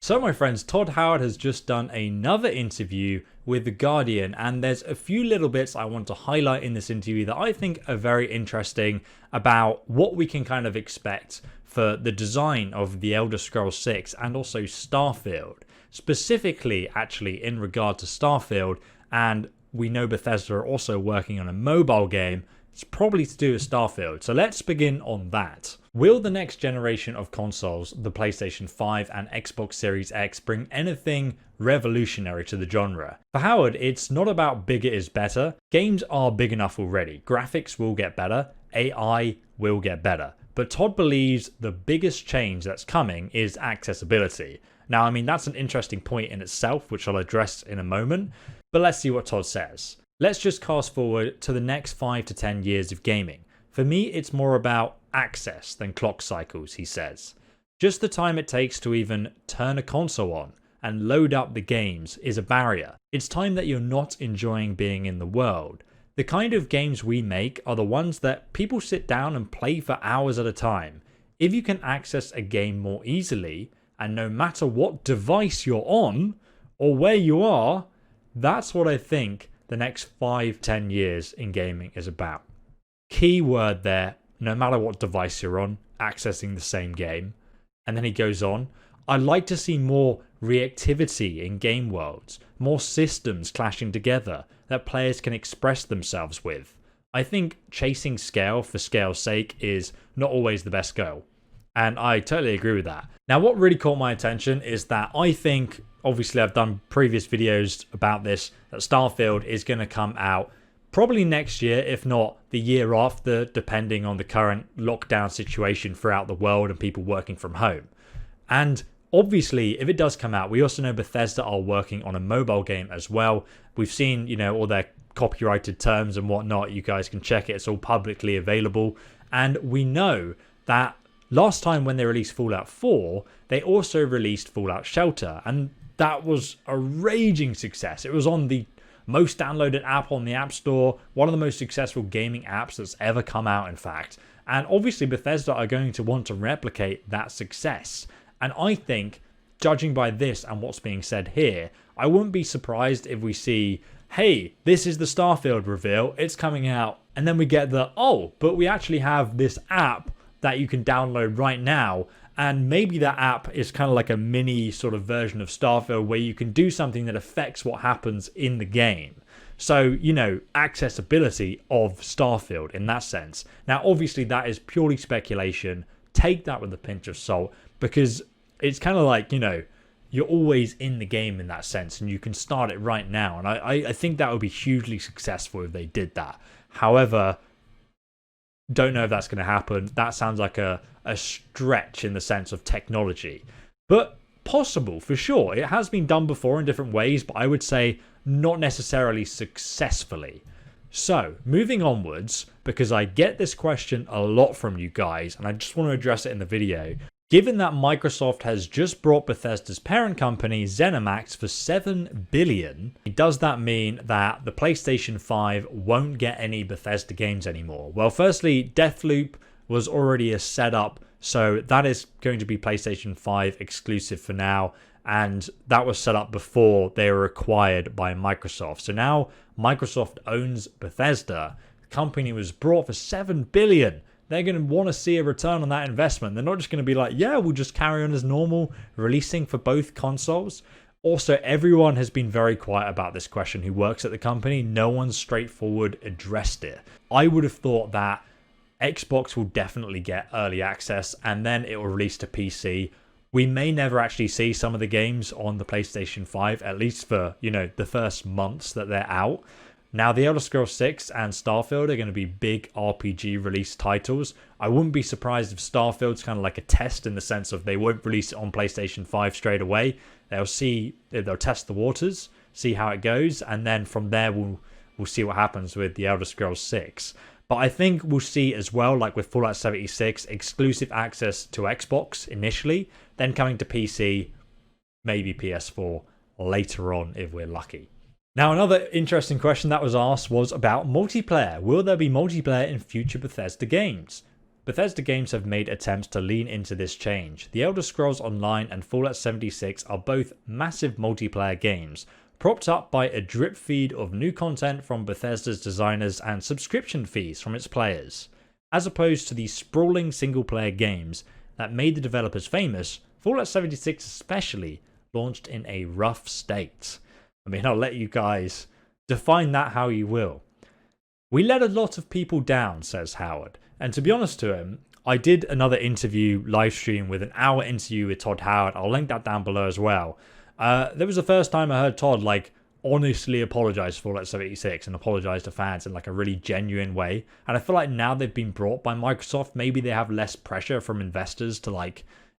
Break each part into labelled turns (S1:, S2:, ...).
S1: So my friends, Todd Howard has just done another interview with The Guardian, and there's a few little bits I want to highlight in this interview that I think are very interesting about what we can kind of expect for the design of The Elder Scrolls 6 and also Starfield. Specifically, actually, in regard to Starfield, and we know Bethesda are also working on a mobile game. It's probably to do with Starfield, so let's begin on that. Will the next generation of consoles, the PlayStation 5 and Xbox Series X, bring anything revolutionary to the genre? For Howard, it's not about bigger is better. Games are big enough already. Graphics will get better. AI will get better. But Todd believes the biggest change that's coming is accessibility. Now, I mean, that's an interesting point in itself, which I'll address in a moment. But let's see what Todd says. Let's just cast forward to the next 5 to 10 years of gaming. For me, it's more about access than clock cycles, he says. Just the time it takes to even turn a console on and load up the games is a barrier. It's time that you're not enjoying being in the world. The kind of games we make are the ones that people sit down and play for hours at a time. If you can access a game more easily, and no matter what device you're on or where you are, that's what I think the next 5-10 years in gaming is about. Key word there, no matter what device you're on, accessing the same game. And then he goes on, I'd like to see more reactivity in game worlds, more systems clashing together that players can express themselves with. I think chasing scale for scale's sake is not always the best goal. And I totally agree with that. Now, what really caught my attention is that I think, obviously I've done previous videos about this, that Starfield is going to come out probably next year, if not the year after, depending on the current lockdown situation throughout the world and people working from home. And obviously, if it does come out, we also know Bethesda are working on a mobile game as well. We've seen, all their copyrighted terms and whatnot. You guys can check it. It's all publicly available. And we know that last time when they released Fallout 4, they also released Fallout Shelter. And that was a raging success. It was on the most downloaded app on the App Store, one of the most successful gaming apps that's ever come out, in fact. And obviously Bethesda are going to want to replicate that success. And I think, judging by this and what's being said here, I wouldn't be surprised if we see, hey, this is the Starfield reveal, it's coming out, and then we get the, oh, but we actually have this app that you can download right now. And maybe that app is kind of like a mini sort of version of Starfield where you can do something that affects what happens in the game. So, accessibility of Starfield in that sense. Now, obviously, that is purely speculation. Take that with a pinch of salt because it's kind of like, you're always in the game in that sense and you can start it right now. And I think that would be hugely successful if they did that. However, don't know if that's going to happen. That sounds like a stretch in the sense of technology. But possible, for sure. It has been done before in different ways, but I would say not necessarily successfully. So, moving onwards, because I get this question a lot from you guys, and I just want to address it in the video. Given that Microsoft has just brought Bethesda's parent company, ZeniMax, for $7 billion, does that mean that the PlayStation 5 won't get any Bethesda games anymore? Well, firstly, Deathloop was already a setup, so that is going to be PlayStation 5 exclusive for now, and that was set up before they were acquired by Microsoft. So now Microsoft owns Bethesda. The company was brought for $7 billion. They're going to want to see a return on that investment. They're not just going to be like, yeah, we'll just carry on as normal, releasing for both consoles. Also, everyone has been very quiet about this question who works at the company. No one's straightforward addressed it. I would have thought that Xbox will definitely get early access and then it will release to PC. We may never actually see some of the games on the PlayStation 5, at least for, the first months that they're out. Now, The Elder Scrolls 6 and Starfield are going to be big RPG release titles. I wouldn't be surprised if Starfield's kind of like a test in the sense of they won't release it on PlayStation 5 straight away. They'll test the waters, see how it goes, and then from there we'll see what happens with The Elder Scrolls 6. But I think we'll see as well, like with Fallout 76, exclusive access to Xbox initially, then coming to PC, maybe PS4 later on if we're lucky. Now, another interesting question that was asked was about multiplayer. Will there be multiplayer in future Bethesda games? Bethesda games have made attempts to lean into this change. The Elder Scrolls Online and Fallout 76 are both massive multiplayer games, propped up by a drip feed of new content from Bethesda's designers and subscription fees from its players. As opposed to the sprawling single-player games that made the developers famous, Fallout 76 especially launched in a rough state. I mean, I'll let you guys define that how you will. We let a lot of people down, says Howard. And to be honest to him, I did another interview live stream with an hour interview with Todd Howard. I'll link that down below as well. That was the first time I heard Todd honestly apologize for Fallout 76 and apologize to fans in a really genuine way. And I feel like now they've been brought by Microsoft, maybe they have less pressure from investors to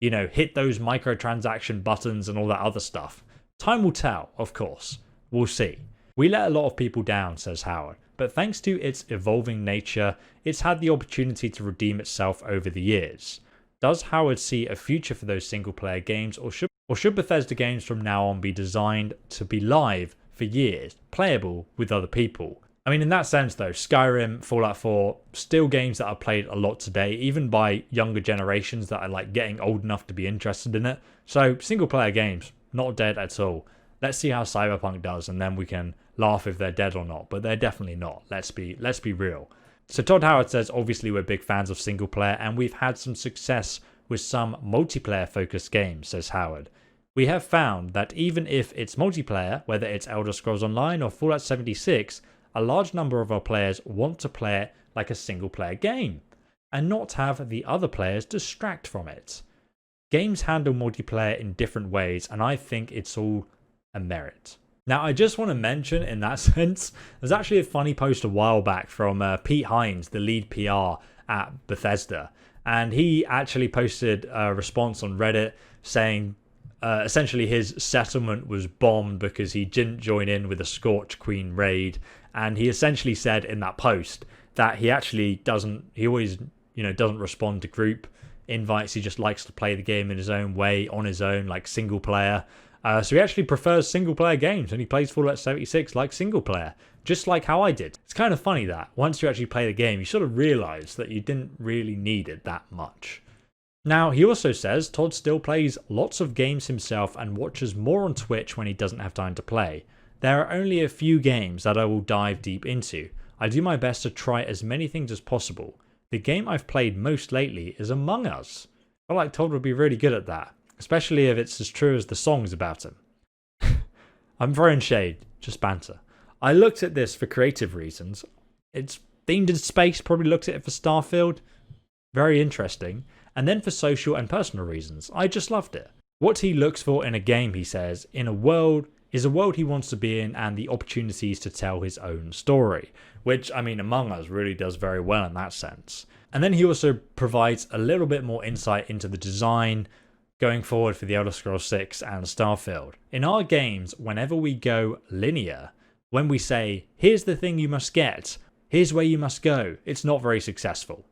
S1: hit those microtransaction buttons and all that other stuff. Time will tell, of course. We'll see. We let a lot of people down, says Howard, but thanks to its evolving nature, it's had the opportunity to redeem itself over the years. Does Howard see a future for those single-player games, or should Bethesda games from now on be designed to be live for years, playable with other people? I mean, in that sense though, Skyrim, Fallout 4, still games that are played a lot today, even by younger generations that are getting old enough to be interested in it. So single-player games, not dead at all. Let's see how Cyberpunk does, and then we can laugh if they're dead or not, but they're definitely not. Let's be real. So Todd Howard says, obviously we're big fans of single player, and we've had some success with some multiplayer focused games, says Howard. We have found that even if it's multiplayer, whether it's Elder Scrolls Online or Fallout 76, a large number of our players want to play it like a single player game, and not have the other players distract from it. Games handle multiplayer in different ways, and I think it's all a merit. Now, I just want to mention in that sense, there's actually a funny post a while back from Pete Hines, the lead PR at Bethesda, and he actually posted a response on Reddit saying essentially his settlement was bombed because he didn't join in with a Scorch Queen raid, and he essentially said in that post that he actually doesn't respond to group invites. He just likes to play the game in his own way, on his own, single player. So he actually prefers single-player games, and he plays Fallout 76 like single-player, just like how I did. It's kind of funny that once you actually play the game, you sort of realise that you didn't really need it that much. Now, he also says Todd still plays lots of games himself and watches more on Twitch when he doesn't have time to play. There are only a few games that I will dive deep into. I do my best to try as many things as possible. The game I've played most lately is Among Us. I feel like Todd would be really good at that. Especially if it's as true as the songs about him. I'm throwing shade, just banter. I looked at this for creative reasons. It's themed in space, probably looked at it for Starfield. Very interesting. And then for social and personal reasons. I just loved it. What he looks for in a game, he says, is a world he wants to be in and the opportunities to tell his own story. Which, I mean, Among Us really does very well in that sense. And then he also provides a little bit more insight into the design going forward for the Elder Scrolls 6 and Starfield. In our games, whenever we go linear, when we say, here's the thing you must get, here's where you must go, it's not very successful.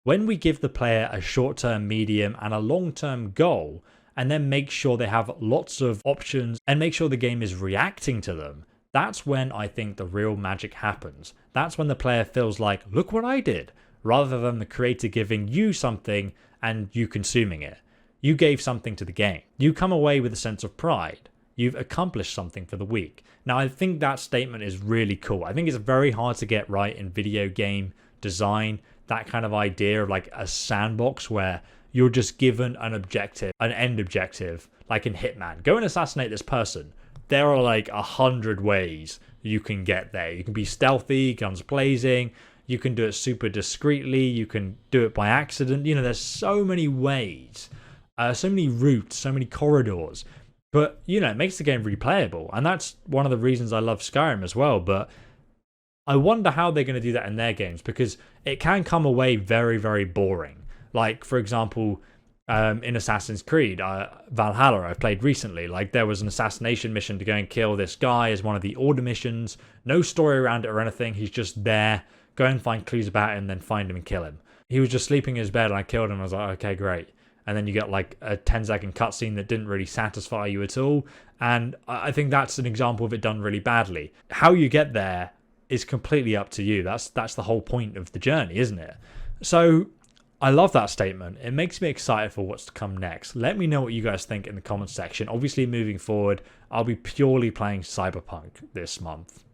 S1: When we give the player a short-term, medium, and a long-term goal, and then make sure they have lots of options and make sure the game is reacting to them, that's when I think the real magic happens. That's when the player feels like, look what I did, rather than the creator giving you something and you consuming it. You gave something to the game. You come away with a sense of pride. You've accomplished something for the week. Now, I think that statement is really cool. I think it's very hard to get right in video game design, that kind of idea of a sandbox where you're just given an objective, an end objective, like in Hitman. Go and assassinate this person. There are 100 ways you can get there. You can be stealthy, guns blazing. You can do it super discreetly. You can do it by accident. There's so many ways. So many routes, so many corridors, but it makes the game replayable, and that's one of the reasons I love Skyrim as well. But I wonder how they're going to do that in their games, because it can come away very, very boring. For example, in Assassin's Creed Valhalla, I've played recently, there was an assassination mission to go and kill this guy as one of the order missions. No story around it or anything. He's just there. Go and find clues about him, then find him and kill him. He was just sleeping in his bed, and I killed him. I was like, okay, great. And then you get a 10-second cutscene that didn't really satisfy you at all. And I think that's an example of it done really badly. How you get there is completely up to you. That's the whole point of the journey, isn't it? So I love that statement. It makes me excited for what's to come next. Let me know what you guys think in the comments section. Obviously, moving forward, I'll be purely playing Cyberpunk this month,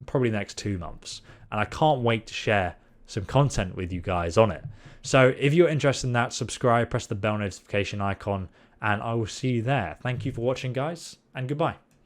S1: probably the next 2 months, and I can't wait to share some content with you guys on it. So if you're interested in that, subscribe, press the bell notification icon, and I will see you there. Thank you for watching, guys, and goodbye.